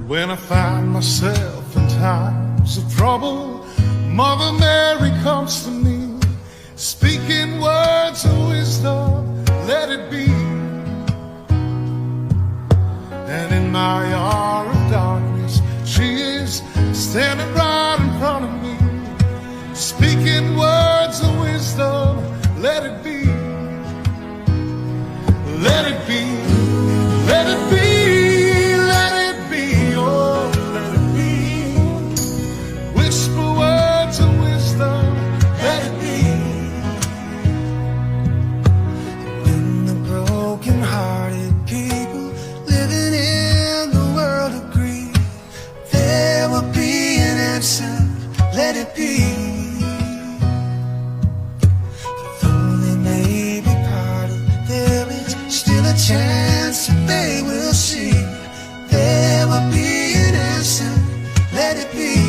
When I find myself in times of trouble, Mother Mary comes to me, speaking words of wisdom, let it be. And in my hour of darkness, she is standing right in front of me, speaking words of wisdom, let it be. Let it be, let it be. Let it be. Though they may be parted, there is still a chance that they will see. There will be an answer. Let it be.